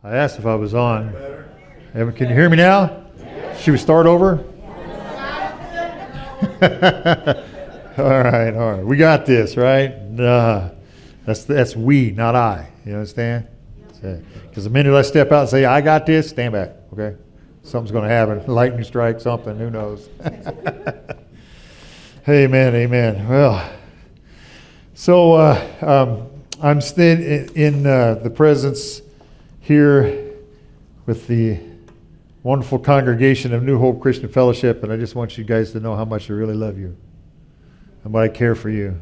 I asked if I was on. Can you hear me now? Should we start over? All right. We got this, right? That's we, not I. You understand? Because the minute I step out and say, I got this, stand back, okay? Something's going to happen. Lightning strike, something, who knows? Amen. Well, so I'm in the presence here with the wonderful congregation of New Hope Christian Fellowship, and I just want you guys to know how much I really love you and what I care for you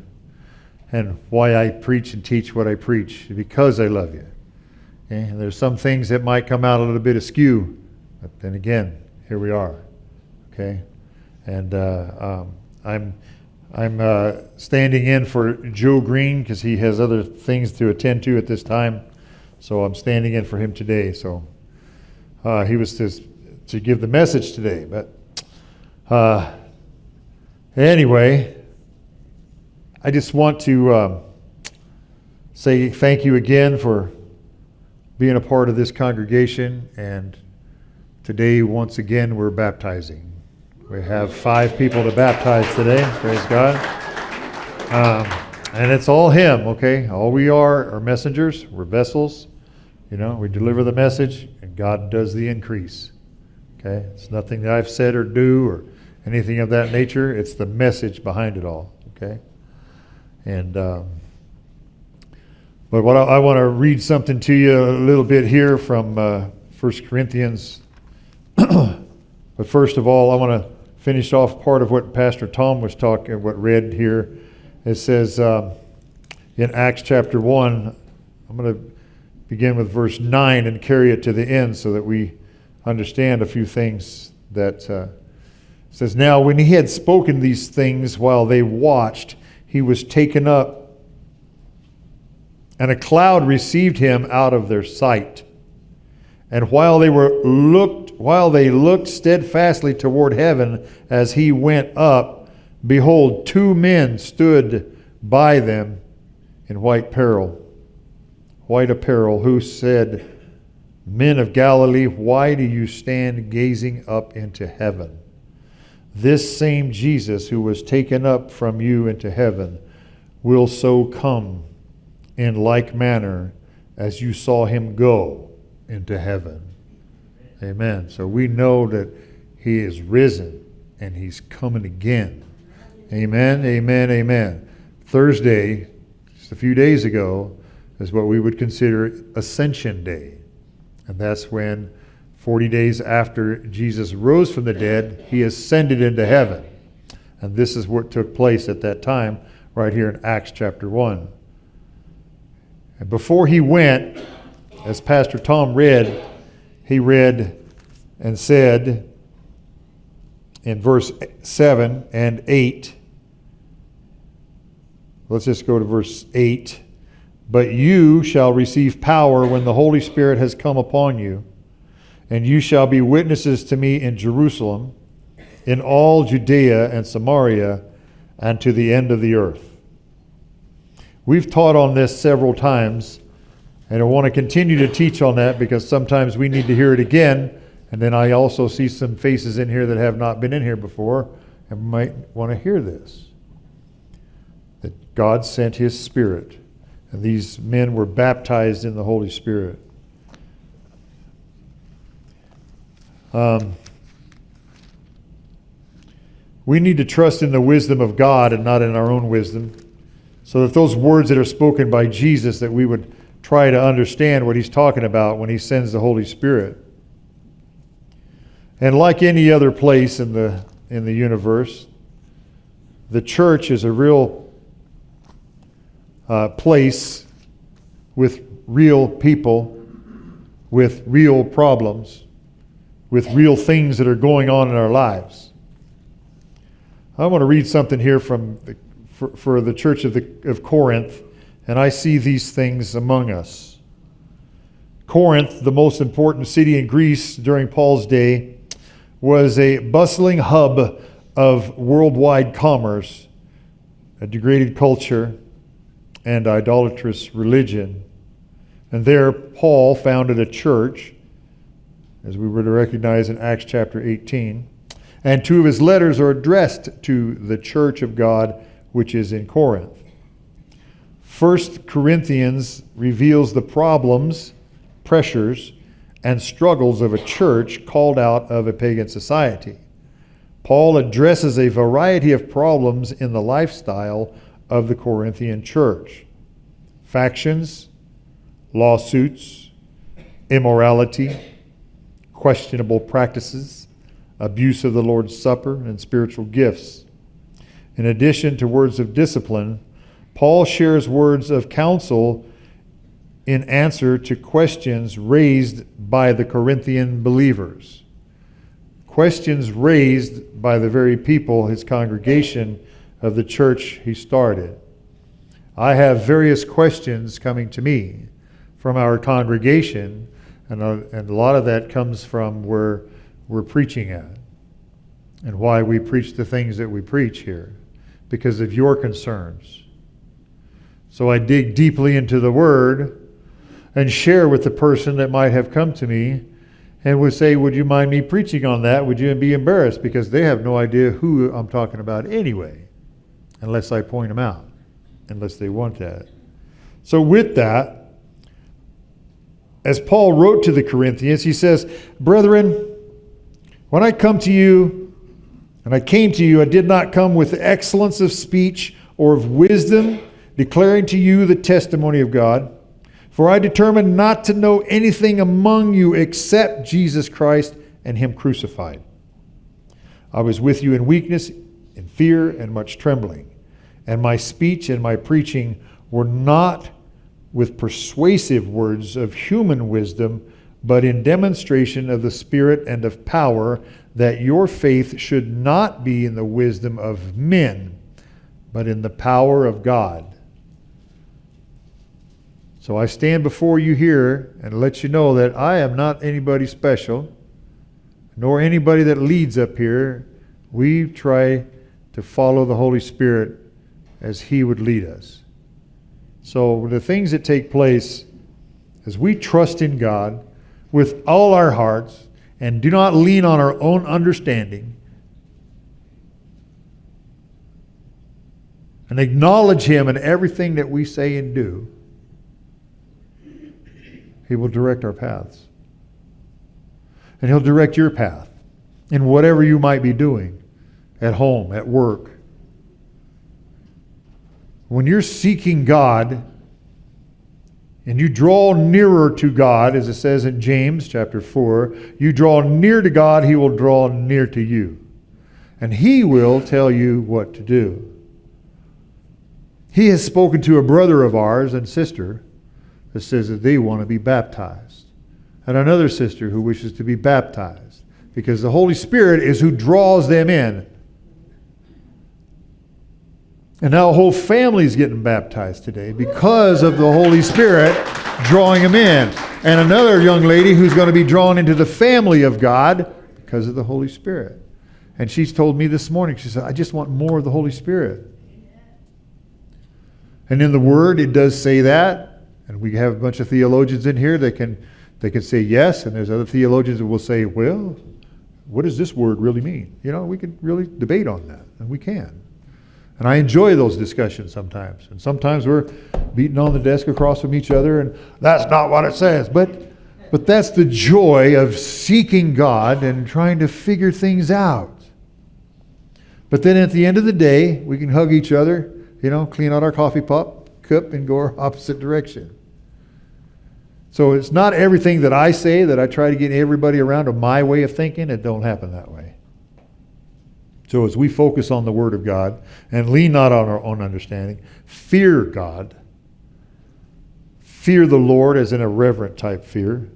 and why I preach and teach what I preach, because I love you. Okay? And there's some things that might come out a little bit askew, but then again, here we are. Okay, and I'm standing in for Joe Green because he has other things to attend to at this time, so I'm standing in for him today. So he was to give the message today, but anyway, I just want to say thank you again for being a part of this congregation, and today, once again, we're baptizing. We have 5 people to baptize today, praise God. And it's all Him, okay? All we are messengers, we're vessels. You know, we deliver the message, and God does the increase. Okay? It's nothing that I've said or do or anything of that nature. It's the message behind it all, okay? And but what I want to read something to you a little bit here from 1 Corinthians. But first of all, I want to finish off part of what Pastor Tom was talking, what read here. It says in Acts chapter 1, I'm going to begin with verse 9 and carry it to the end so that we understand a few things. That says, now when he had spoken these things while they watched, he was taken up, and a cloud received him out of their sight. And while they looked steadfastly toward heaven as he went up, behold, 2 men stood by them in white apparel, who said, Men of Galilee, why do you stand gazing up into heaven? This same Jesus who was taken up from you into heaven will so come in like manner as you saw him go into heaven. Amen. So we know that he is risen and he's coming again. Amen. Thursday, just a few days ago, is what we would consider Ascension Day. And that's when 40 days after Jesus rose from the dead, he ascended into heaven. And this is what took place at that time, right here in Acts chapter 1. And before he went, as Pastor Tom read, he read and said in verse 7 and 8, let's just go to verse 8. But you shall receive power when the Holy Spirit has come upon you, and you shall be witnesses to me in Jerusalem, in all Judea and Samaria, and to the end of the earth. We've taught on this several times, and I want to continue to teach on that because sometimes we need to hear it again. And then I also see some faces in here that have not been in here before and might want to hear this. That God sent his Spirit, and these men were baptized in the Holy Spirit. We need to trust in the wisdom of God and not in our own wisdom, so that those words that are spoken by Jesus, that we would try to understand what he's talking about when he sends the Holy Spirit. And like any other place in the universe, the church is a real place with real people, with real problems, with real things that are going on in our lives. I want to read something here from for the church of Corinth, and I see these things among us. Corinth, the most important city in Greece during Paul's day, was a bustling hub of worldwide commerce, a degraded culture, and idolatrous religion. And there Paul founded a church, as we were to recognize in Acts chapter 18. And 2 of his letters are addressed to the church of God which is in Corinth. 1 Corinthians reveals the problems, pressures, and struggles of a church called out of a pagan society. Paul addresses a variety of problems in the lifestyle of the Corinthian church. Factions, lawsuits, immorality, questionable practices, abuse of the Lord's Supper, and spiritual gifts. In addition to words of discipline, Paul shares words of counsel in answer to questions raised by the Corinthian believers. Questions raised by the very people, his congregation of the church he started. I have various questions coming to me from our congregation, and a lot of that comes from where we're preaching at and why we preach the things that we preach here, because of your concerns. So I dig deeply into the Word and share with the person that might have come to me and would say, would you mind me preaching on that? Would you be embarrassed? Because they have no idea who I'm talking about anyway, unless I point them out, unless they want that. So with that, as Paul wrote to the Corinthians, he says, brethren, when I come to you, and I came to you, I did not come with excellence of speech or of wisdom, declaring to you the testimony of God. For I determined not to know anything among you except Jesus Christ and Him crucified. I was with you in weakness, in fear, and much trembling. And my speech and my preaching were not with persuasive words of human wisdom, but in demonstration of the Spirit and of power, that your faith should not be in the wisdom of men, but in the power of God. So I stand before you here and let you know that I am not anybody special, nor anybody that leads up here. We try to follow the Holy Spirit as He would lead us. So the things that take place as we trust in God with all our hearts and do not lean on our own understanding and acknowledge Him in everything that we say and do, He will direct our paths. And He'll direct your path in whatever you might be doing, at home, at work. When you're seeking God and you draw nearer to God, as it says in James chapter 4, you draw near to God, He will draw near to you. And He will tell you what to do. He has spoken to a brother of ours and sister that says that they want to be baptized. And another sister who wishes to be baptized. Because the Holy Spirit is who draws them in. And now a whole family is getting baptized today because of the Holy Spirit drawing them in. And another young lady who's going to be drawn into the family of God because of the Holy Spirit. And she's told me this morning, she said, I just want more of the Holy Spirit. And in the Word, it does say that. And we have a bunch of theologians in here that can say yes. And there's other theologians that will say, well, what does this word really mean? You know, we could really debate on that. And we can. And I enjoy those discussions sometimes. And sometimes we're beating on the desk across from each other, and that's not what it says. But that's the joy of seeking God and trying to figure things out. But then at the end of the day, we can hug each other, you know, clean out our coffee cup, and go our opposite direction. So it's not everything that I say that I try to get everybody around to my way of thinking. It don't happen that way. So as we focus on the Word of God and lean not on our own understanding, fear God, fear the Lord as in a reverent type fear.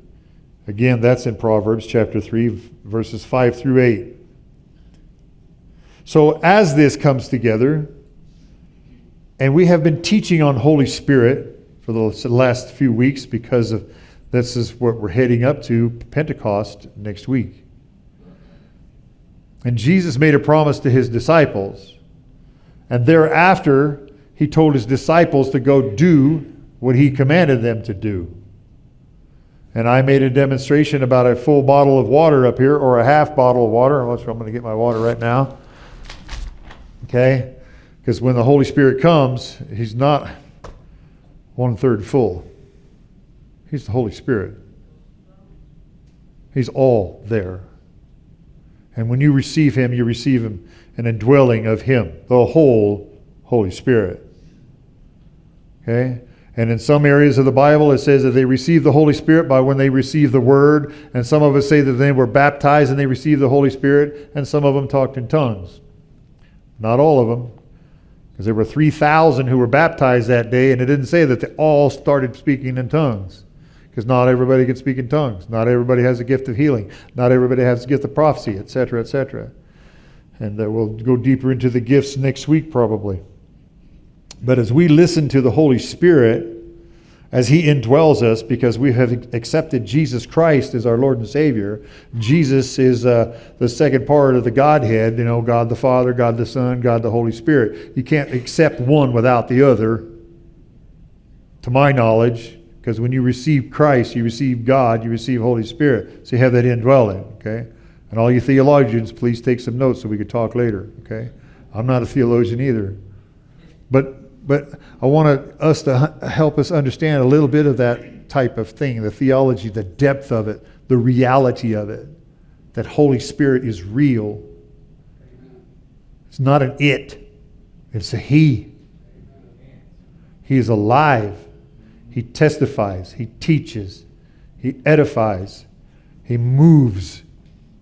Again, that's in Proverbs chapter 3, verses 5 through 8. So as this comes together, and we have been teaching on Holy Spirit for the last few weeks because of this is what we're heading up to Pentecost next week. And Jesus made a promise to His disciples. And thereafter, He told His disciples to go do what He commanded them to do. And I made a demonstration about a full bottle of water up here, or a half bottle of water. I'm going to get my water right now. Okay? Because when the Holy Spirit comes, He's not 1/3 full. He's the Holy Spirit. He's all there. And when you receive Him, you receive Him, an indwelling of Him, the whole Holy Spirit. Okay? And in some areas of the Bible, it says that they received the Holy Spirit by when they received the Word. And some of us say that they were baptized and they received the Holy Spirit. And some of them talked in tongues. Not all of them. Because there were 3,000 who were baptized that day. And it didn't say that they all started speaking in tongues. Because not everybody can speak in tongues. Not everybody has a gift of healing. Not everybody has a gift of prophecy, etc., etc. And we'll go deeper into the gifts next week probably. But as we listen to the Holy Spirit, as He indwells us, because we have accepted Jesus Christ as our Lord and Savior, Jesus is the second part of the Godhead, God the Father, God the Son, God the Holy Spirit. You can't accept one without the other, to my knowledge, because when you receive Christ, you receive God, you receive Holy Spirit. So you have that indwelling, okay? And all you theologians, please take some notes so we can talk later, okay? I'm not a theologian either. But I want us to help us understand a little bit of that type of thing, the theology, the depth of it, the reality of it, that Holy Spirit is real. It's not an it, it's a He. He is alive. He testifies. He teaches. He edifies. He moves.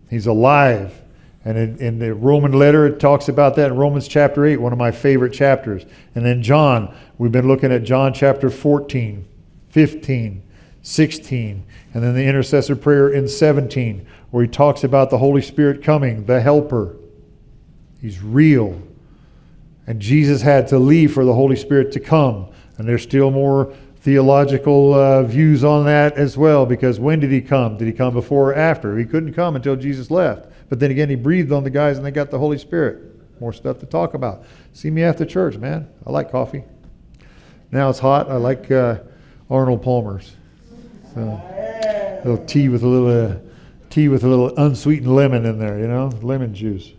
He's alive. And in the Roman letter, it talks about that in Romans chapter 8, one of my favorite chapters. And then John, we've been looking at John chapter 14, 15, 16. And then the intercessor prayer in 17, where he talks about the Holy Spirit coming, the helper. He's real. And Jesus had to leave for the Holy Spirit to come. And there's still more theological views on that as well, because when did He come? Did He come before or after? He couldn't come until Jesus left. But then again, He breathed on the guys and they got the Holy Spirit. More stuff to talk about. See me after church, man. I like coffee. Now it's hot. I like Arnold Palmer's. A little tea with a little unsweetened lemon in there, lemon juice.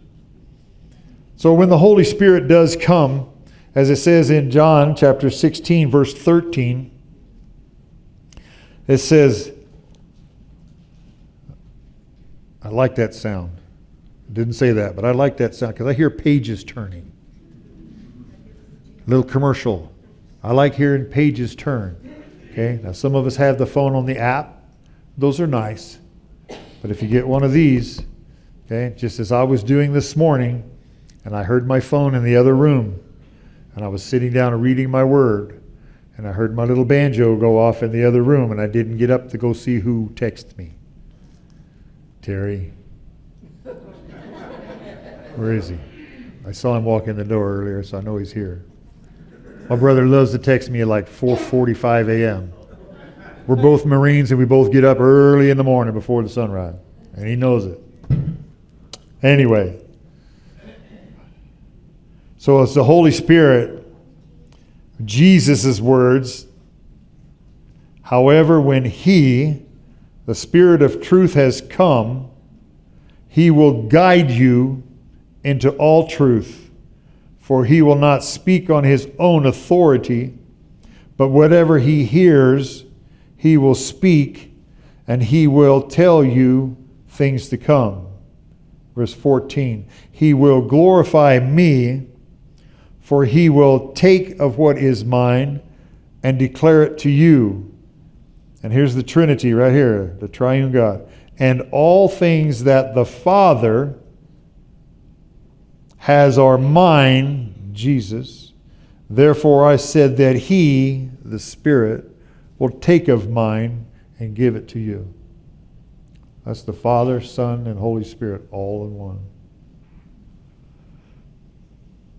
So when the Holy Spirit does come, as it says in John chapter 16, verse 13, it says, I like that sound. It didn't say that, but I like that sound because I hear pages turning. Little commercial. I like hearing pages turn. Okay, now some of us have the phone on the app. Those are nice. But if you get one of these, okay, just as I was doing this morning, and I heard my phone in the other room, and I was sitting down and reading my word, and I heard my little banjo go off in the other room, and I didn't get up to go see who texted me. Terry. Where is he? I saw him walk in the door earlier, so I know he's here. My brother loves to text me at like 4:45 a.m. We're both Marines, and we both get up early in the morning before the sunrise, and he knows it. Anyway, so it's the Holy Spirit, Jesus' words. However, when He, the Spirit of truth, has come, He will guide you into all truth. For He will not speak on His own authority, but whatever He hears, He will speak, and He will tell you things to come. Verse 14, He will glorify Me, for He will take of what is mine and declare it to you. And here's the Trinity right here, the triune God. And all things that the Father has are mine, Jesus. Therefore I said that He, the Spirit, will take of mine and give it to you. That's the Father, Son, and Holy Spirit all in one.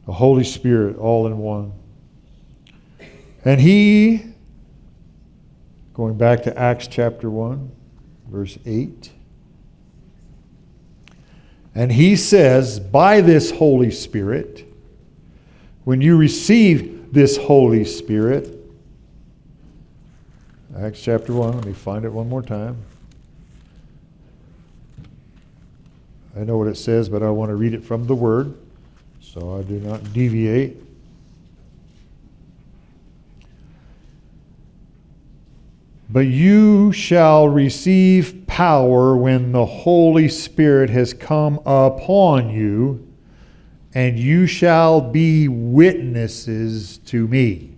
The Holy Spirit all in one. And He, going back to Acts chapter 1, verse 8. And He says, by this Holy Spirit, when you receive this Holy Spirit, Acts chapter 1. Let me find it one more time. I know what it says, but I want to read it from the Word, so I do not deviate. But you shall receive power when the Holy Spirit has come upon you, and you shall be witnesses to me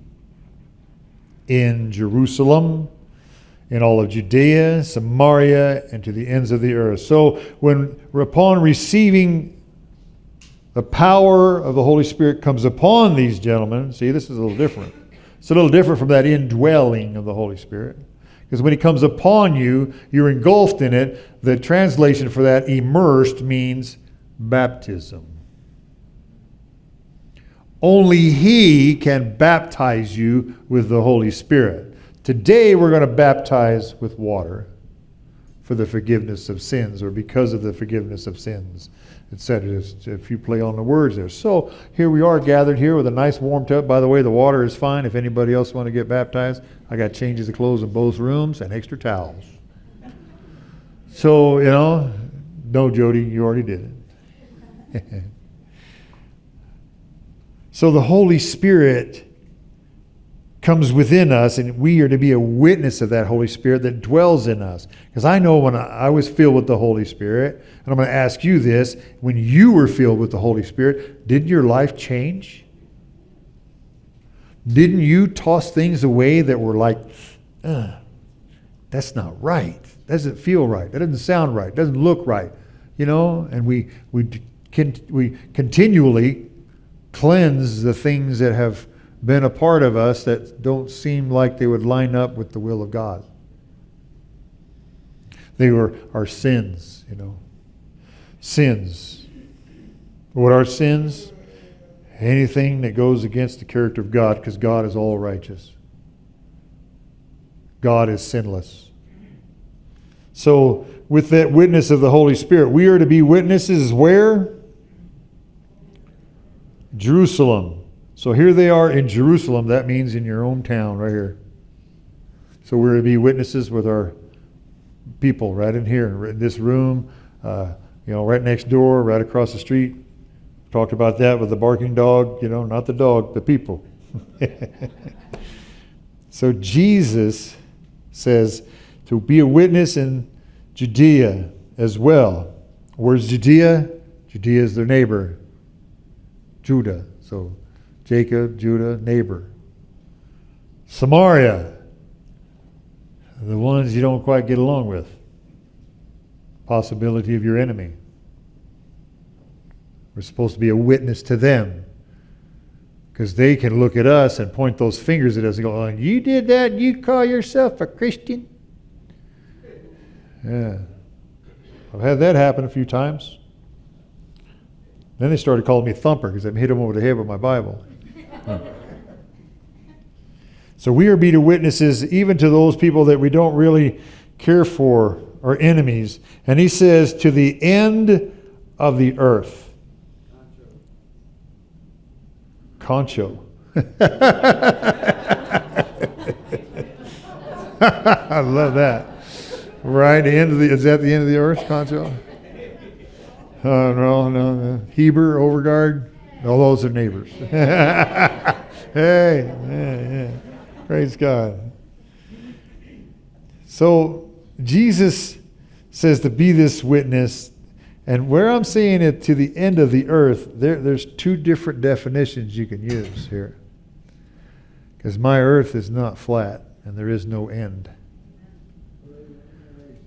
in Jerusalem, in all of Judea, Samaria, and to the ends of the earth. So upon receiving the power of the Holy Spirit comes upon these gentlemen, see, this is a little different. It's a little different from that indwelling of the Holy Spirit. Because when he comes upon you, you're engulfed in it. The translation for that, immersed, means baptism. Only he can baptize you with the Holy Spirit. Today we're going to baptize with water for the forgiveness of sins, or because of the forgiveness of sins, etc. If you play on the words there. So here we are gathered here with a nice warm tub. By the way, the water is fine. If anybody else want to get baptized, I got changes of clothes in both rooms and extra towels. So, no, Jody, you already did it. So the Holy Spirit comes within us, and we are to be a witness of that Holy Spirit that dwells in us. Because I know when I was filled with the Holy Spirit, and I'm going to ask you this, when you were filled with the Holy Spirit, didn't your life change? Didn't you toss things away that were like, that's not right. That doesn't feel right. That doesn't sound right. It doesn't look right. And we continually cleanse the things that have been a part of us that don't seem like they would line up with the will of God. They were our sins, Sins. What are sins? Anything that goes against the character of God, because God is all righteous. God is sinless. So, with that witness of the Holy Spirit, we are to be witnesses where? Jerusalem. So here they are in Jerusalem. That means in your own town right here. So we're to be witnesses with our people right in here, in this room, right next door, right across the street. Talked about that with the barking dog, not the dog, the people. So Jesus says to be a witness in Judea as well. Where's Judea? Judea is their neighbor, Judah. So Jacob, Judah, neighbor. Samaria, the ones you don't quite get along with. Possibility of your enemy. We're supposed to be a witness to them, because they can look at us and point those fingers at us and go, oh, you did that, you call yourself a Christian? Yeah. I've had that happen a few times. Then they started calling me Thumper because I hit them over the head with my Bible. So we are being witnesses even to those people that we don't really care for, or enemies. And he says, to the end of the earth. Concho. I love that. Right, is that the end of the earth, Concho? No. Heber, Overguard, all those are neighbors. Hey, yeah. Praise God. So Jesus says to be this witness, and where I'm saying it to the end of the earth, there's two different definitions you can use here. Because my earth is not flat, and there is no end.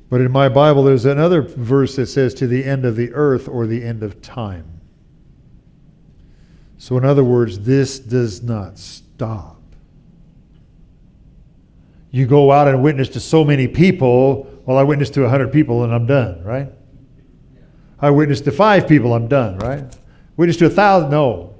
But in my Bible, there's another verse that says to the end of the earth, or the end of time. So in other words, this does not stop. You go out and witness to so many people. Well, I witnessed to 100 people and I'm done, right? I witnessed to 5 people, I'm done, right? Witnessed to 1,000, no.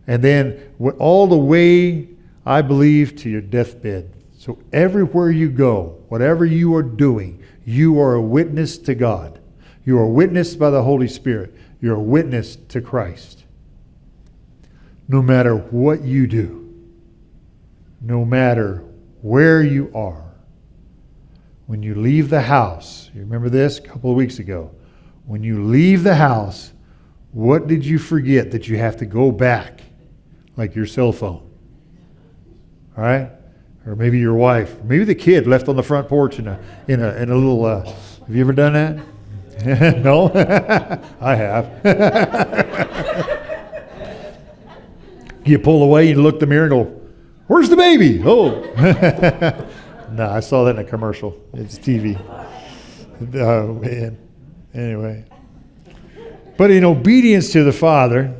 And then all the way, I believe, to your deathbed. So everywhere you go, whatever you are doing, you are a witness to God. You are witnessed by the Holy Spirit. You're a witness to Christ. No matter what you do, no matter where you are, when you leave the house, you remember this a couple of weeks ago, when you leave the house, what did you forget that you have to go back? Like your cell phone. All right? Or maybe your wife. Maybe the kid left on the front porch in a little, have you ever done that? No? I have. You pull away, you look in the mirror and go, where's the baby? Oh. No, I saw that in a commercial. It's TV. Oh, man. Anyway. But in obedience to the Father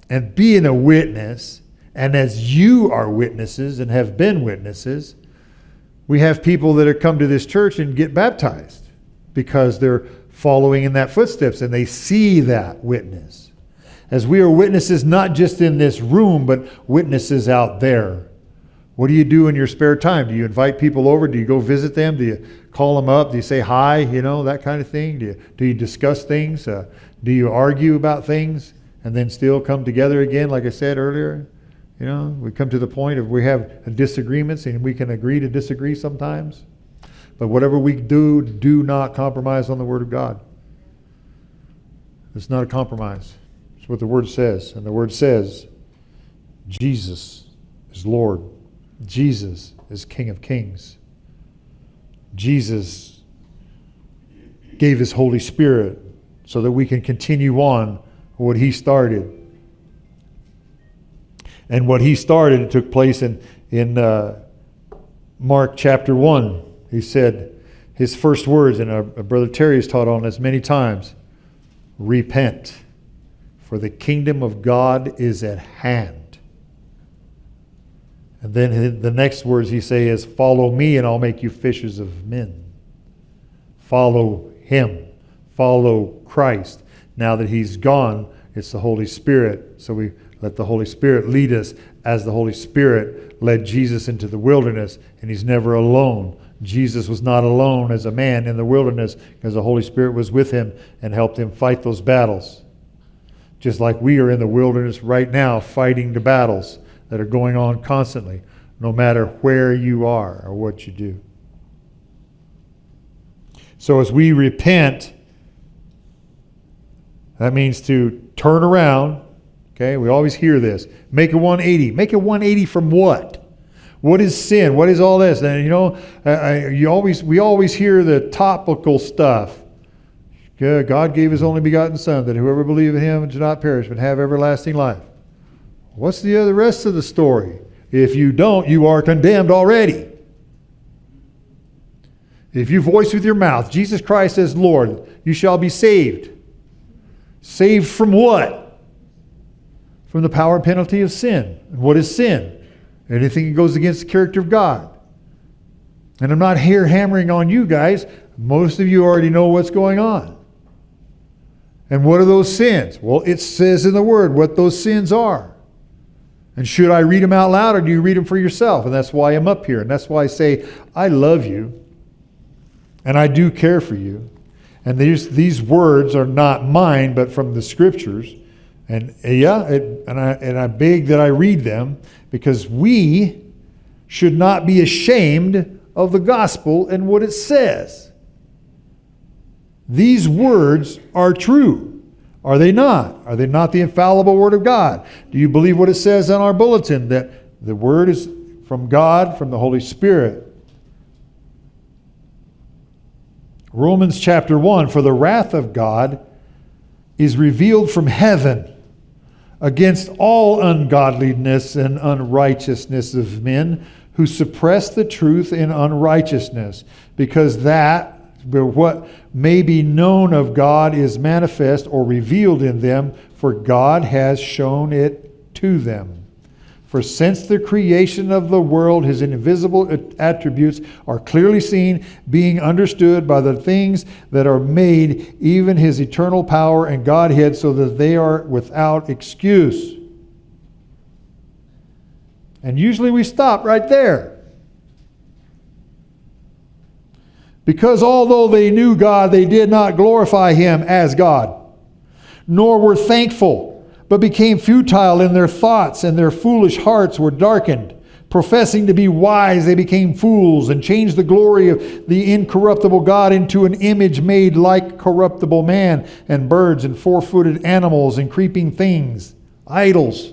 and being a witness, and as you are witnesses and have been witnesses, we have people that have come to this church and get baptized because they're following in that footsteps and they see that witness. As we are witnesses not just in this room, but witnesses out there. What do you do in your spare time? Do you invite people over? Do you go visit them? Do you call them up? Do you say hi? That kind of thing? Do you discuss things? Do you argue about things and then still come together again, like I said earlier? We come to the point of we have disagreements and we can agree to disagree sometimes. But whatever we do not compromise on the Word of God. It's not a compromise. It's what the Word says. And the Word says, Jesus is Lord. Jesus is King of Kings. Jesus gave His Holy Spirit so that we can continue on what He started. And what He started took place in Mark chapter 1. He said His first words, and our Brother Terry has taught on this many times, repent, for the kingdom of God is at hand. And then the next words He say is, follow me and I'll make you fishers of men. Follow Him. Follow Christ. Now that He's gone, it's the Holy Spirit. So we let the Holy Spirit lead us as the Holy Spirit led Jesus into the wilderness, and He's never alone. Jesus was not alone as a man in the wilderness because the Holy Spirit was with Him and helped Him fight those battles. Just like we are in the wilderness right now fighting the battles that are going on constantly, no matter where you are or what you do. So as we repent, that means to turn around. Okay, we always hear this. Make a 180. Make a 180 from what? What is sin? What is all this? And we always hear the topical stuff. God gave His only begotten Son, that whoever believes in Him should not perish, but have everlasting life. What's the rest of the story? If you don't, you are condemned already. If you voice with your mouth Jesus Christ as Lord, you shall be saved. Saved from what? From the power and penalty of sin. And what is sin? Anything that goes against the character of God. And I'm not here hammering on you guys. Most of you already know what's going on. And what are those sins? Well, it says in the Word what those sins are. And should I read them out loud or do you read them for yourself? And that's why I'm up here. And that's why I say, I love you. And I do care for you. And these words are not mine, but from the Scriptures. And I beg that I read them because we should not be ashamed of the gospel and what it says. These words are true. Are they not? Are they not the infallible Word of God? Do you believe what it says on our bulletin, that the Word is from God, from the Holy Spirit? Romans chapter 1, for the wrath of God is revealed from heaven against all ungodliness and unrighteousness of men who suppress the truth in unrighteousness, because that what may be known of God is manifest or revealed in them, for God has shown it to them. For since the creation of the world, His invisible attributes are clearly seen, being understood by the things that are made, even His eternal power and Godhead, so that they are without excuse. And usually we stop right there. Because although they knew God, they did not glorify Him as God, nor were thankful, but became futile in their thoughts, and their foolish hearts were darkened. Professing to be wise, they became fools and changed the glory of the incorruptible God into an image made like corruptible man and birds and four-footed animals and creeping things, idols.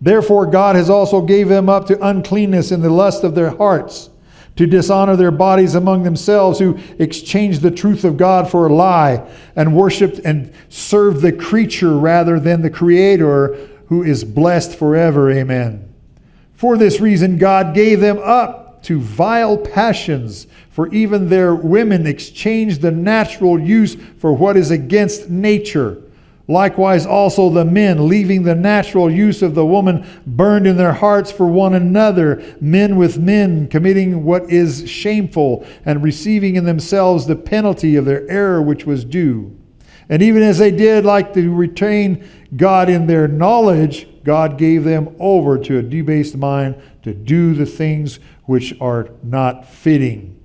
Therefore God has also gave them up to uncleanness in the lust of their hearts, to dishonor their bodies among themselves, who exchanged the truth of God for a lie, and worshipped and served the creature rather than the Creator, who is blessed forever. Amen. For this reason God gave them up to vile passions, for even their women exchanged the natural use for what is against nature. Likewise also the men, leaving the natural use of the woman, burned in their hearts for one another, men with men, committing what is shameful, and receiving in themselves the penalty of their error which was due. And even as they did like to retain God in their knowledge, God gave them over to a debased mind to do the things which are not fitting,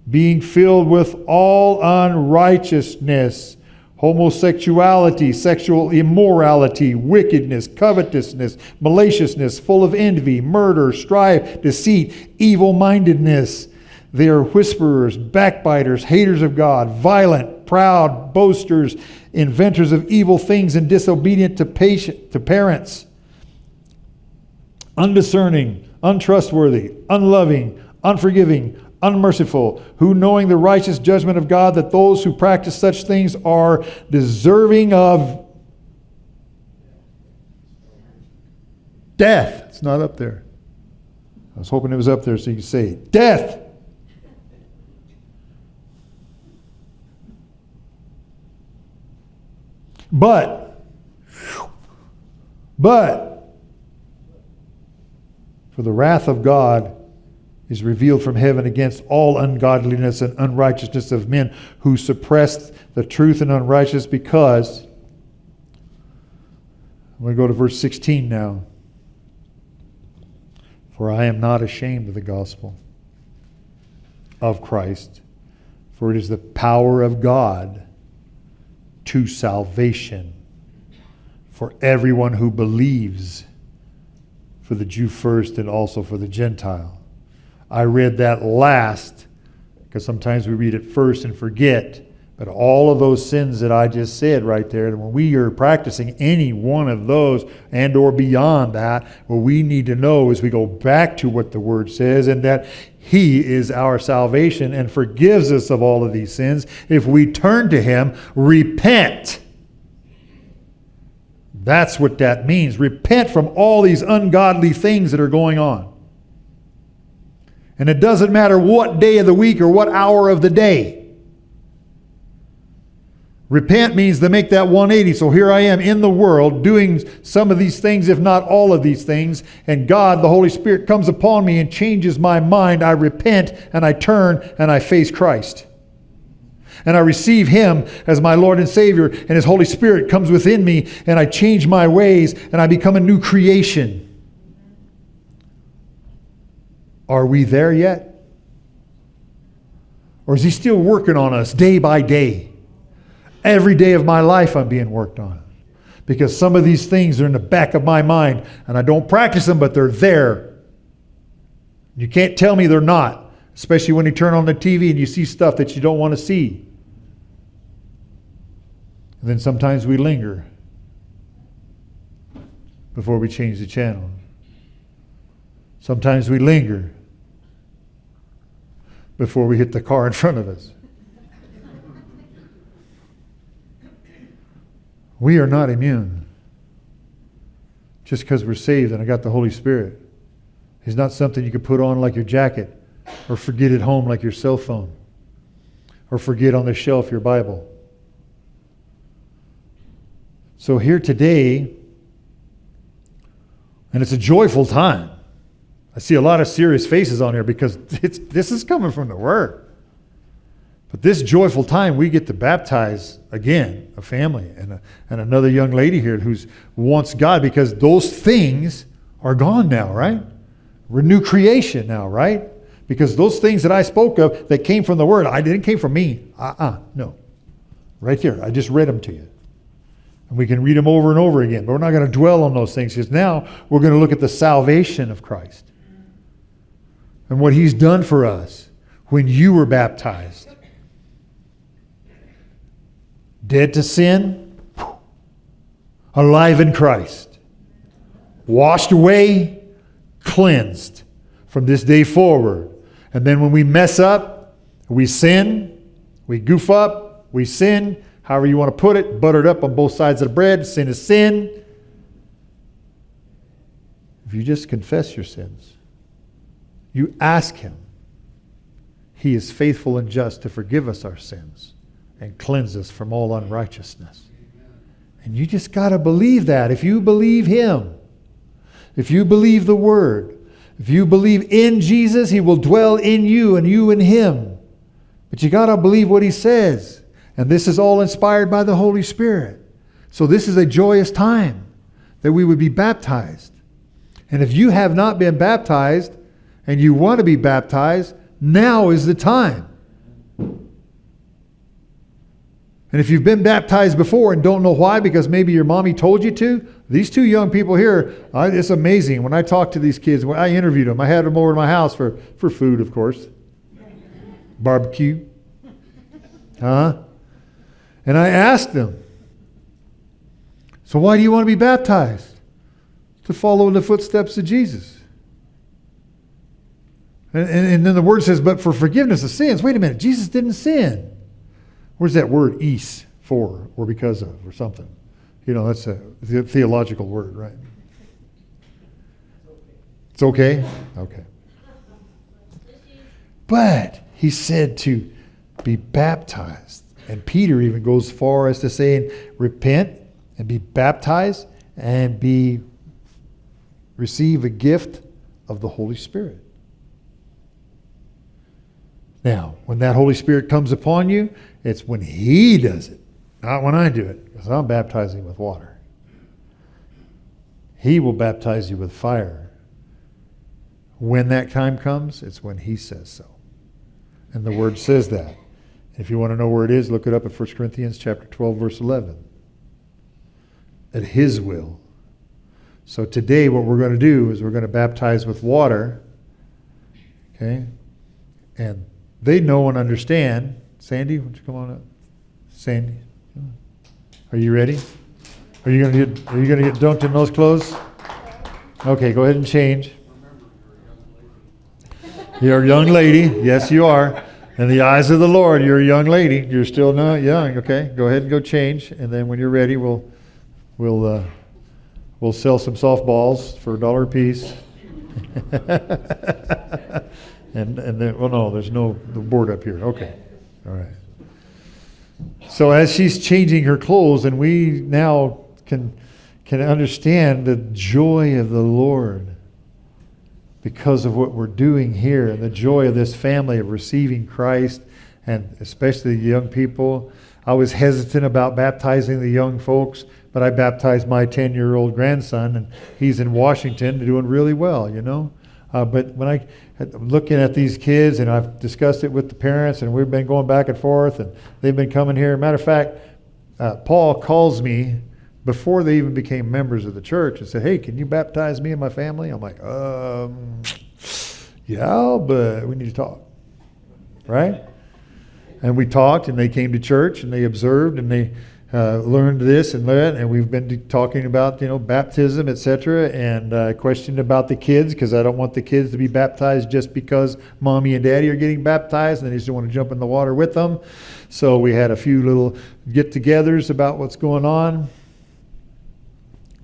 being filled with all unrighteousness, homosexuality, sexual immorality, wickedness, covetousness, maliciousness, full of envy, murder, strife, deceit, evil-mindedness. They are whisperers, backbiters, haters of God, violent, proud, boasters, inventors of evil things, and disobedient to parents, undiscerning, untrustworthy, unloving, unforgiving, unmerciful, who knowing the righteous judgment of God, that those who practice such things are deserving of death. It's not up there. I was hoping it was up there so you could say it. Death. But for the wrath of God is revealed from heaven against all ungodliness and unrighteousness of men who suppressed the truth and unrighteousness, because, I'm going to go to verse 16 now. For I am not ashamed of the gospel of Christ, for it is the power of God to salvation for everyone who believes, for the Jew first and also for the Gentile. I read that last because sometimes we read it first and forget. But all of those sins that I just said right there, when we are practicing any one of those and or beyond that, what we need to know is we go back to what the Word says, and that He is our salvation and forgives us of all of these sins if we turn to Him, repent. That's what that means. Repent from all these ungodly things that are going on. And it doesn't matter what day of the week or what hour of the day. Repent means to make that 180. So here I am in the world doing some of these things, if not all of these things. And God, the Holy Spirit, comes upon me and changes my mind. I repent and I turn and I face Christ. And I receive Him as my Lord and Savior. And His Holy Spirit comes within me and I change my ways and I become a new creation. Are we there yet? Or is He still working on us day by day? Every day of my life I'm being worked on. Because some of these things are in the back of my mind and I don't practice them, but they're there. You can't tell me they're not. Especially when you turn on the TV and you see stuff that you don't want to see. And then sometimes we linger before we change the channel. Sometimes we linger before we hit the car in front of us. We are not immune just because we're saved and I got the Holy Spirit. He's not something you can put on like your jacket or forget at home like your cell phone or forget on the shelf your Bible. So here today, and it's a joyful time. I see a lot of serious faces on here because this is coming from the Word. But this joyful time, we get to baptize again a family and another young lady here who wants God, because those things are gone now, right? We're new creation now, right? Because those things that I spoke of that came from the Word, I didn't came from me. No. Right here, I just read them to you. And we can read them over and over again, but we're not going to dwell on those things, because now we're going to look at the salvation of Christ. and what He's done for us when you were baptized. Dead to sin, alive in Christ. Washed away, cleansed from this day forward. And then when we mess up, we sin, we goof up, we sin, however you want to put it, buttered up on both sides of the bread, sin is sin. If you just confess your sins, you ask Him, He is faithful and just to forgive us our sins and cleanse us from all unrighteousness. And you just got to believe that. If you believe Him, if you believe the Word, if you believe in Jesus, He will dwell in you and you in Him. But you got to believe what He says. And this is all inspired by the Holy Spirit. So this is a joyous time that we would be baptized. And if you have not been baptized and you want to be baptized, now is the time. And if you've been baptized before and don't know why, because maybe your mommy told you to, these two young people here, it's amazing. When I talk to these kids, when I interviewed them, I had them over to my house for food, of course. Barbecue. And I asked them, so why do you want to be baptized? To follow in the footsteps of Jesus. And then the word says, but for forgiveness of sins. Wait a minute, Jesus didn't sin. Where's that word "is" for, or because of, or something? You know, that's a theological word, right? It's okay? Okay. But He said to be baptized. And Peter even goes far as to saying, repent and be baptized and receive a gift of the Holy Spirit. Now, when that Holy Spirit comes upon you, it's when He does it, not when I do it, because I'm baptizing with water. He will baptize you with fire. When that time comes, it's when He says so. And the Word says that. If you want to know where it is, look it up at 1 Corinthians chapter 12, verse 11. At His will. So today what we're going to do is we're going to baptize with water. Okay? And they know and understand. Sandy, why don't you come on up? Sandy, are you ready? Are you going to get dunked in those clothes? Okay, go ahead and change. You're a young lady. Yes, you are. In the eyes of the Lord, you're a young lady. You're still not young. Okay, go ahead and go change, and then when you're ready, we'll sell some softballs for $1 a piece. and then, well, no, there's no the board up here. Okay, all right. So as she's changing her clothes, and we now can understand the joy of the Lord because of what we're doing here, and the joy of this family of receiving Christ, and especially the young people. I was hesitant about baptizing the young folks, but I baptized my 10-year-old grandson, and he's in Washington doing really well, you know. But when I'm looking at these kids, and I've discussed it with the parents, and we've been going back and forth, and they've been coming here. Matter of fact, Paul calls me before they even became members of the church and said, hey, can you baptize me and my family? I'm like, yeah, but we need to talk, right? And we talked, and they came to church, and they observed, and they learned this and that, and we've been talking about, you know, baptism, etc. And questioned about the kids, because I don't want the kids to be baptized just because mommy and daddy are getting baptized, and they just want to jump in the water with them. So we had a few little get-togethers about what's going on,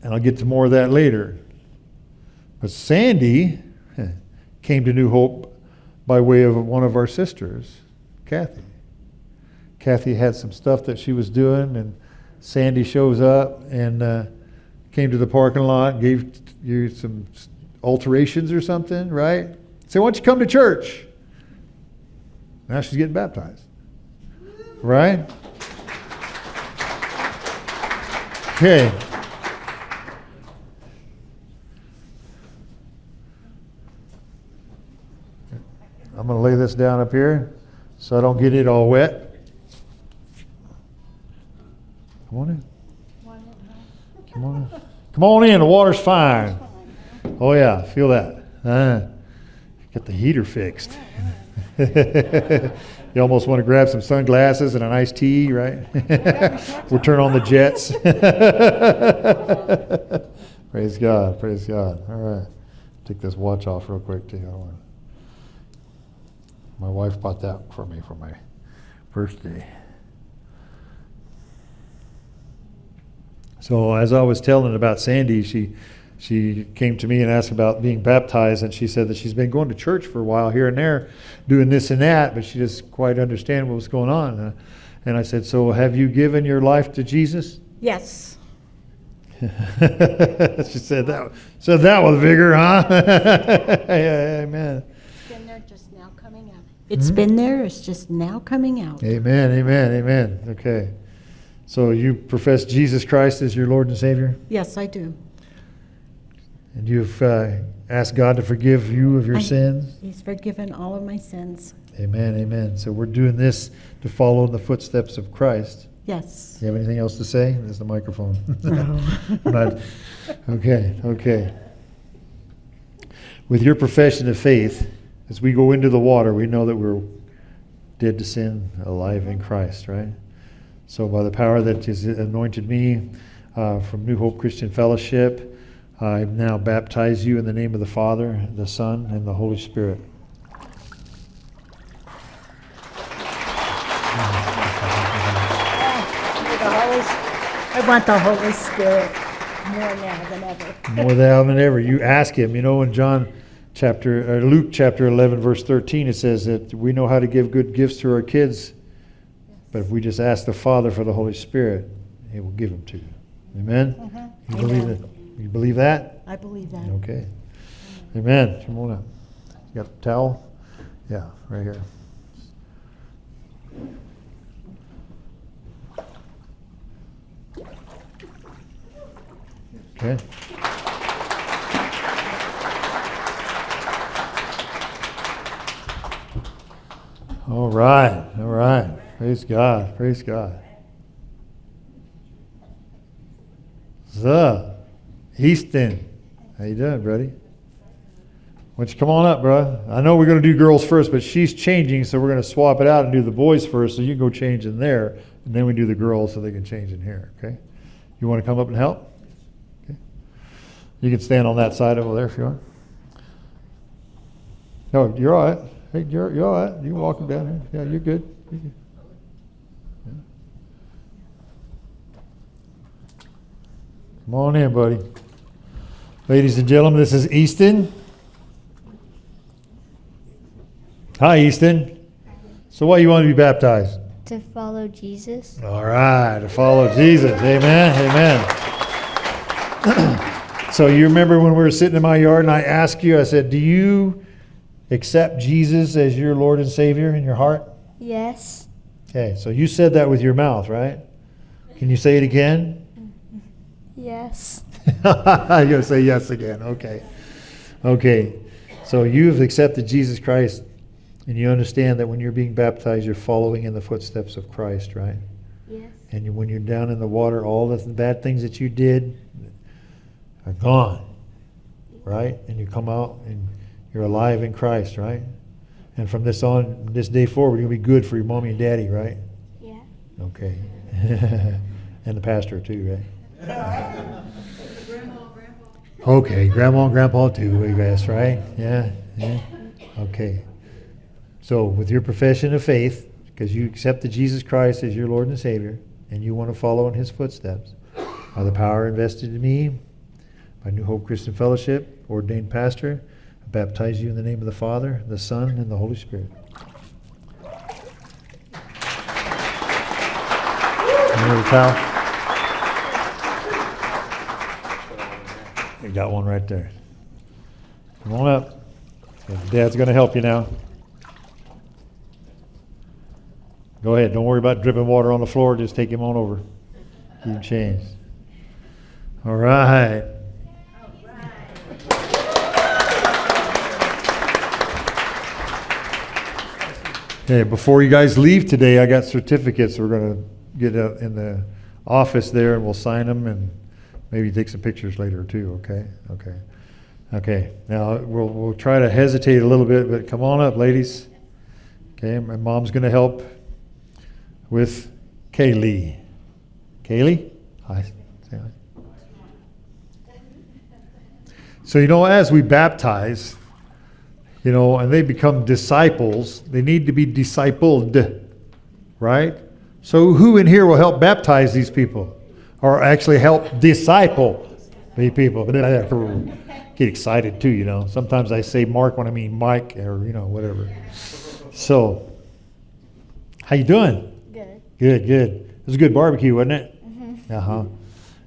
and I'll get to more of that later. But Sandy came to New Hope by way of one of our sisters, Kathy. Kathy had some stuff that she was doing, and Sandy shows up and came to the parking lot and gave you some alterations or something, right? Say, why don't you come to church? Now she's getting baptized, right? Okay. I'm going to lay this down up here so I don't get it all wet. Come on in. Come on in. Come on in. The water's fine. Oh, yeah. Feel that. Get the heater fixed. You almost want to grab some sunglasses and an iced tea, right? We'll turn on the jets. Praise God, praise God. All right. Take this watch off real quick, too. My wife bought that for me for my birthday. So as I was telling about Sandy, she came to me and asked about being baptized, and she said that she's been going to church for a while here and there, doing this and that, but she doesn't quite understand what was going on. And I said, so have you given your life to Jesus? Yes. She said that with vigor, huh? Amen. It's been there, just now coming out. It's been there, it's just now coming out. Amen, amen, amen. Okay. So you profess Jesus Christ as your Lord and Savior? Yes, I do. And you've asked God to forgive you of your sins? He's forgiven all of my sins. Amen, amen. So we're doing this to follow in the footsteps of Christ. Yes. You have anything else to say? There's the microphone. No. Okay. With your profession of faith, as we go into the water, we know that we're dead to sin, alive in Christ, right? So by the power that has anointed me from New Hope Christian Fellowship, I now baptize you in the name of the Father, the Son, and the Holy Spirit. I want the Holy Spirit more now than ever. More now than ever. You ask Him. You know, in Luke chapter 11, verse 13, it says that we know how to give good gifts to our kids, but if we just ask the Father for the Holy Spirit, He will give them to you. Amen? Mm-hmm. You believe that? You believe that? I believe that. Okay. Amen. Come on up. You got a towel? Yeah, right here. Okay. All right. Praise God. So, Easton, how you doing, buddy? Why don't you come on up, bro? I know we're going to do girls first, but she's changing, so we're going to swap it out and do the boys first, so you can go change in there, and then we do the girls so they can change in here, okay? You want to come up and help? Okay. You can stand on that side over there if you want. No, you're all right. Hey, you're all right. You can walk them down here. Yeah, you're good. Yeah. Come on in, buddy. Ladies and gentlemen, this is Easton. Hi, Easton. So why you want to be baptized? To follow Jesus. All right, to follow Jesus. Amen. So you remember when we were sitting in my yard and I asked you, I said, do you accept Jesus as your Lord and Savior in your heart? Yes. Okay, so you said that with your mouth, right? Can you say it again? Yes. You're going to say yes again. Okay. So you've accepted Jesus Christ, and you understand that when you're being baptized, you're following in the footsteps of Christ, right? Yes. And when you're down in the water, all the bad things that you did are gone, right? And you come out and you're alive in Christ, right? And from this day forward, you're going to be good for your mommy and daddy, right? Yeah. Okay. And the pastor too, right? Okay, grandma and grandpa too, I guess, right? Yeah. Okay. So with your profession of faith, because you accepted Jesus Christ as your Lord and Savior, and you want to follow in His footsteps, by the power invested in me, by New Hope Christian Fellowship, ordained pastor, I baptize you in the name of the Father, the Son, and the Holy Spirit. Another towel? You got one right there. Come on up. Dad's going to help you now. Go ahead. Don't worry about dripping water on the floor. Just take him on over. Keep him changed. All right. Okay, before you guys leave today, I got certificates we're going to get in the office there, and we'll sign them and maybe take some pictures later too, okay? Okay, now we'll try to hesitate a little bit, but come on up, ladies. Okay, my mom's going to help with Kaylee. Kaylee? Hi. Say hi. So, as we baptize, and they become disciples, they need to be discipled, right? So who in here will help baptize these people? Or actually help disciple these people? Get excited too, Sometimes I say Mark when I mean Mike or, whatever. So, how you doing? Good. Good. It was a good barbecue, wasn't it? Mm-hmm. Uh-huh.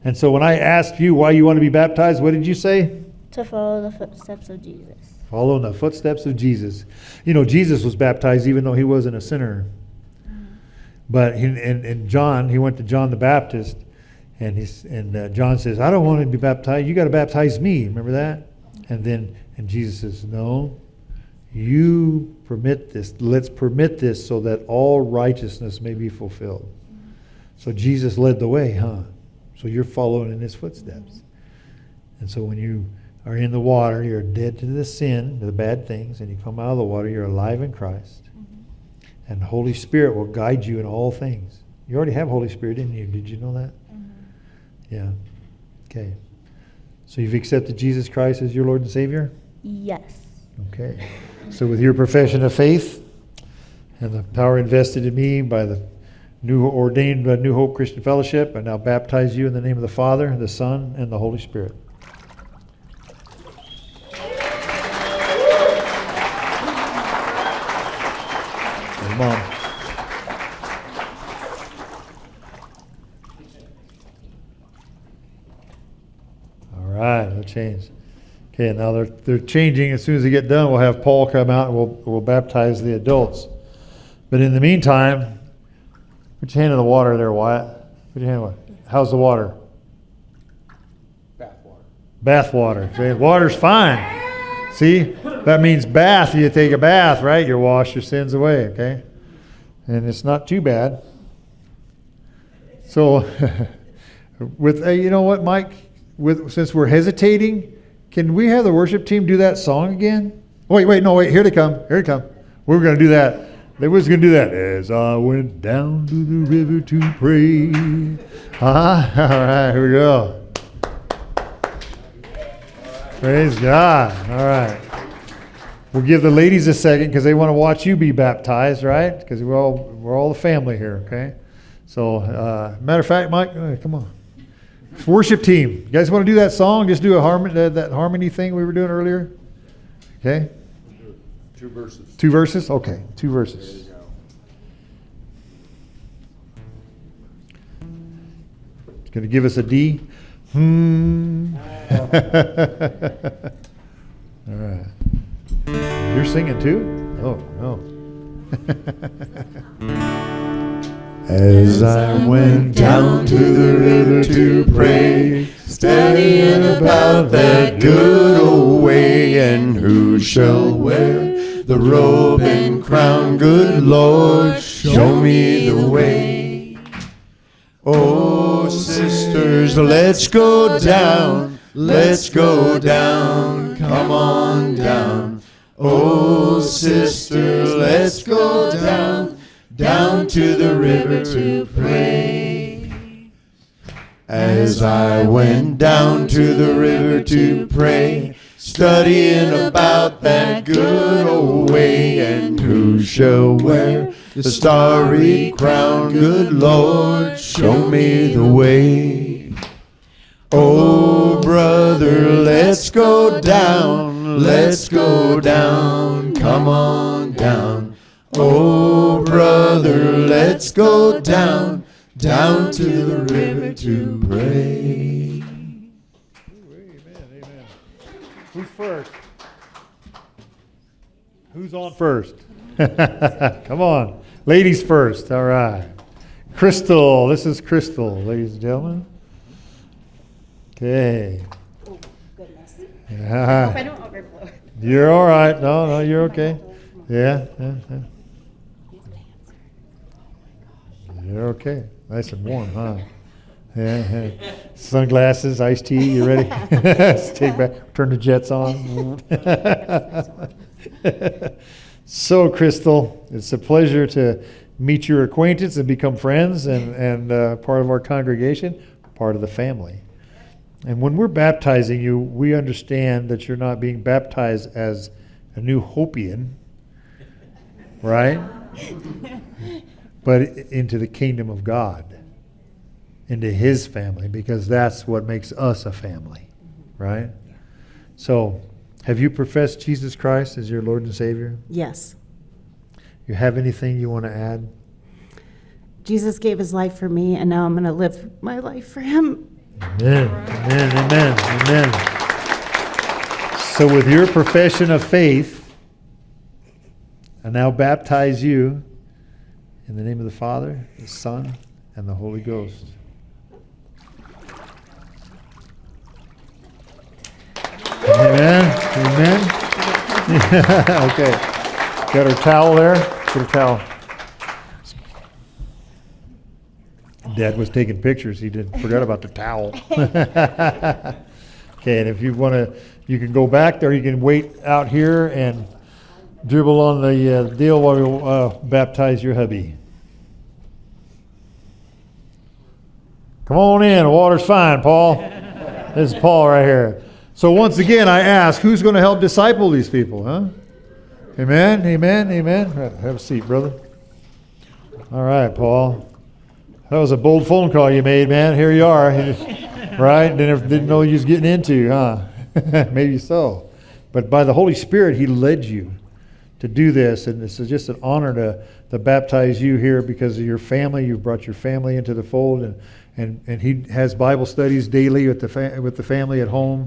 And so when I asked you why you want to be baptized, what did you say? To follow the footsteps of Jesus. Follow in the footsteps of Jesus. Jesus was baptized even though he wasn't a sinner. Mm-hmm. But in John, he went to John the Baptist, and John says, I don't want to be baptized. You got to baptize me. Remember that? And Jesus says, no, you permit this. Let's permit this so that all righteousness may be fulfilled. Mm-hmm. So Jesus led the way, huh? So you're following in his footsteps. Mm-hmm. And so when you are in the water, you're dead to the sin, to the bad things, and you come out of the water, you're alive in Christ. Mm-hmm. And the Holy Spirit will guide you in all things. You already have Holy Spirit in you. Did you know that? Mm-hmm. Yeah. Okay. So you've accepted Jesus Christ as your Lord and Savior? Yes. Okay. So with your profession of faith and the power invested in me by the new ordained New Hope Christian Fellowship, I now baptize you in the name of the Father, the Son, and the Holy Spirit. Mom. All right, they'll change. Okay, now they're changing. As soon as they get done, we'll have Paul come out and we'll baptize the adults. But in the meantime, put your hand in the water there, Wyatt. Put your hand in the water. How's the water? Bath water. See, water's fine. See, that means bath. You take a bath, right? You wash your sins away, okay? And it's not too bad. So, you know what, Mike? Since we're hesitating, can we have the worship team do that song again? Wait, here they come. We're going to do that. They was going to do that. As I went down to the river to pray. All right, here we go. Praise God. All right. We'll give the ladies a second because they want to watch you be baptized, right? Because we're all the family here, okay? So, matter of fact, Mike, come on. Worship team, you guys want to do that song? Just do that harmony thing we were doing earlier? Okay? 2 verses. 2 verses? Okay, 2 verses. It's going to give us a D. All right. You're singing too? Oh, no. As I went down to the river to pray, studying about that good old way, and who shall wear the robe and crown, good Lord, show me the way. Oh, sisters, let's go down, come on down. Oh, sister, let's go down to the river to pray. As I went down to the river to pray, studying about that good old way, and who shall wear the starry crown, good Lord, show me the way. Oh, brother, let's go down, come on down. Oh, brother, let's go down to the river to pray. Amen. Who's first? Who's on first? Come on. Ladies first. All right. Crystal. This is Crystal, ladies and gentlemen. Okay. Oh, goodness. Yeah. Hope I don't overblow. You're all right. No, you're okay. Yeah. You're okay. Nice and warm, huh? Yeah. Sunglasses, iced tea, you ready? Let's take back, turn the jets on. So, Crystal, it's a pleasure to meet your acquaintance and become friends and part of our congregation, part of the family. And when we're baptizing you, we understand that you're not being baptized as a new Hopian, right? But into the kingdom of God, into his family, because that's what makes us a family, right? So, have you professed Jesus Christ as your Lord and Savior? Yes. You have anything you want to add? Jesus gave his life for me, and now I'm going to live my life for him. Amen, amen, amen, amen. So with your profession of faith, I now baptize you in the name of the Father, the Son, and the Holy Ghost. Amen, amen. Okay, got her towel there. Get her towel. Dad was taking pictures. He forgot about the towel. Okay, and if you want to, you can go back there. You can wait out here and dribble on the deal while we baptize your hubby. Come on in. The water's fine, Paul. This is Paul right here. So once again, I ask, who's going to help disciple these people, huh? Amen, amen, amen. Have a seat, brother. All right, Paul. That was a bold phone call you made, man. Here you are, right? Didn't know you was getting into, huh? Maybe so. But by the Holy Spirit, he led you to do this, and this is just an honor to baptize you here because of your family. You've brought your family into the fold, and he has Bible studies daily with the family at home.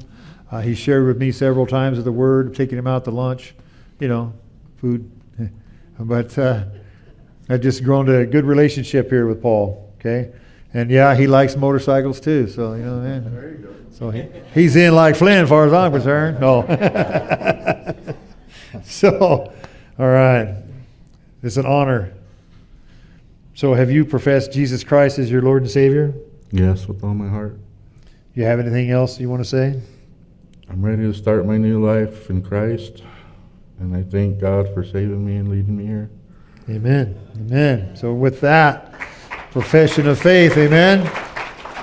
He shared with me several times of the Word, taking him out to lunch, food. But I've just grown to a good relationship here with Paul. Okay, and yeah, he likes motorcycles too. So man. There you go. So he's in like Flynn, as far as I'm concerned. No. So, all right, it's an honor. So, have you professed Jesus Christ as your Lord and Savior? Yes, with all my heart. You have anything else you want to say? I'm ready to start my new life in Christ, and I thank God for saving me and leading me here. Amen. Amen. So with that profession of faith, amen.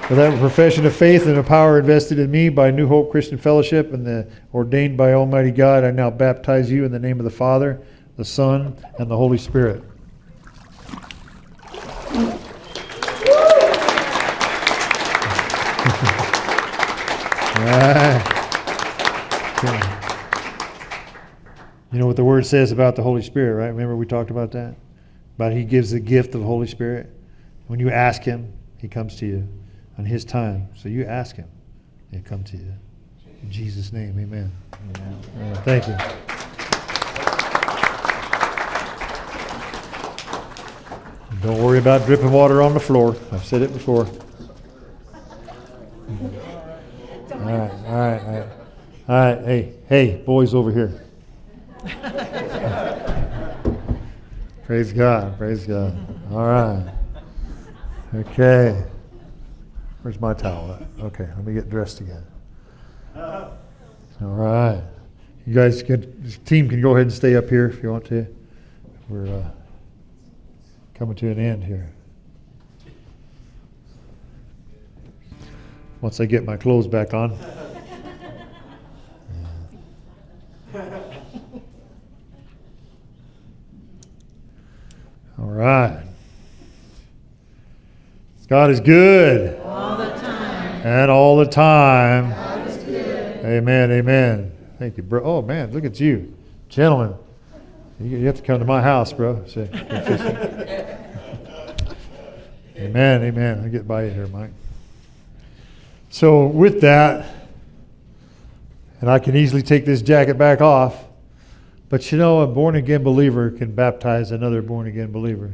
With that profession of faith and the power invested in me by New Hope Christian Fellowship and ordained by Almighty God, I now baptize you in the name of the Father, the Son, and the Holy Spirit. All right. Okay. You know what the Word says about the Holy Spirit, right? Remember we talked about that? But he gives the gift of the Holy Spirit. When you ask him, he comes to you on his time. So you ask him, he'll come to you. In Jesus' name, amen. Amen. Thank you. Don't worry about dripping water on the floor. I've said it before. All right. All right, hey, boys over here. Praise God. All right. Okay. Where's my towel at? Okay, let me get dressed again. All right. You guys the team can go ahead and stay up here if you want to. We're coming to an end here. Once I get my clothes back on. All right. God is good. All the time. And all the time. God is good. Amen, amen. Thank you, bro. Oh, man, look at you. Gentlemen, you have to come to my house, bro. Amen. I'll get by you here, Mike. So with that, and I can easily take this jacket back off, but a born-again believer can baptize another born-again believer.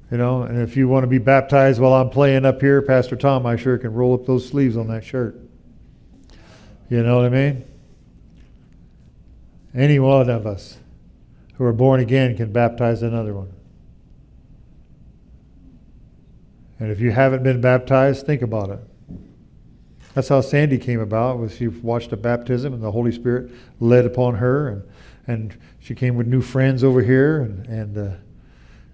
And if you want to be baptized while I'm playing up here, Pastor Tom, I sure can roll up those sleeves on that shirt. You know what I mean? Any one of us who are born again can baptize another one. And if you haven't been baptized, think about it. That's how Sandy came about, was she watched a baptism and the Holy Spirit led upon her, and she came with new friends over here, and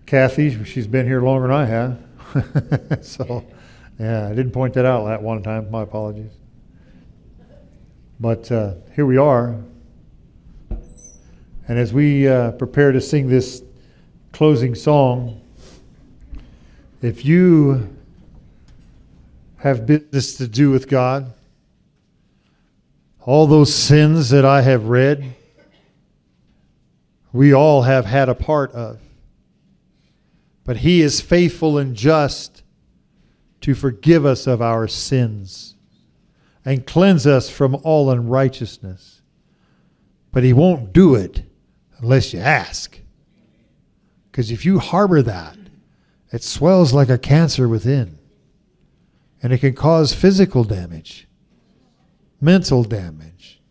Kathy, she's been here longer than I have. So, yeah, I didn't point that out that one time. My apologies. But here we are. And as we prepare to sing this closing song, if you have business to do with God, all those sins that I have read, we all have had a part of. But He is faithful and just to forgive us of our sins and cleanse us from all unrighteousness. But He won't do it unless you ask. Because if you harbor that, it swells like a cancer within. And it can cause physical damage, mental damage,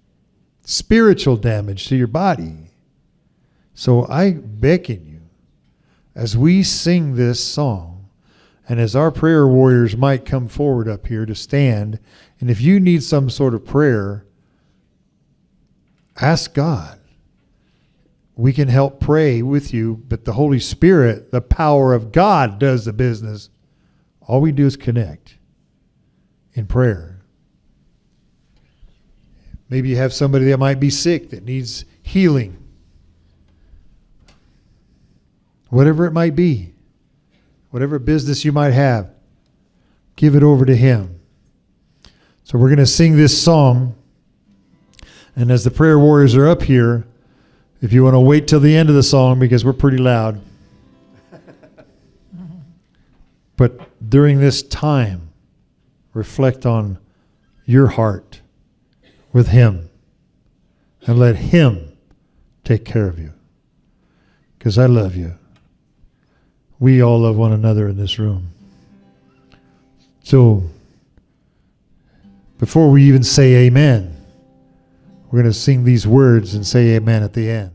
spiritual damage to your body. So I beckon you, as we sing this song, and as our prayer warriors might come forward up here to stand, and if you need some sort of prayer, ask God. We can help pray with you, but the Holy Spirit, the power of God, does the business. All we do is connect in prayer. Maybe you have somebody that might be sick that needs healing. Whatever it might be, whatever business you might have, give it over to Him. So we're going to sing this song, and as the prayer warriors are up here, if you want to wait till the end of the song, because we're pretty loud. But during this time, reflect on your heart with Him and let Him take care of you. Because I love you. We all love one another in this room. So, before we even say amen, we're going to sing these words and say amen at the end.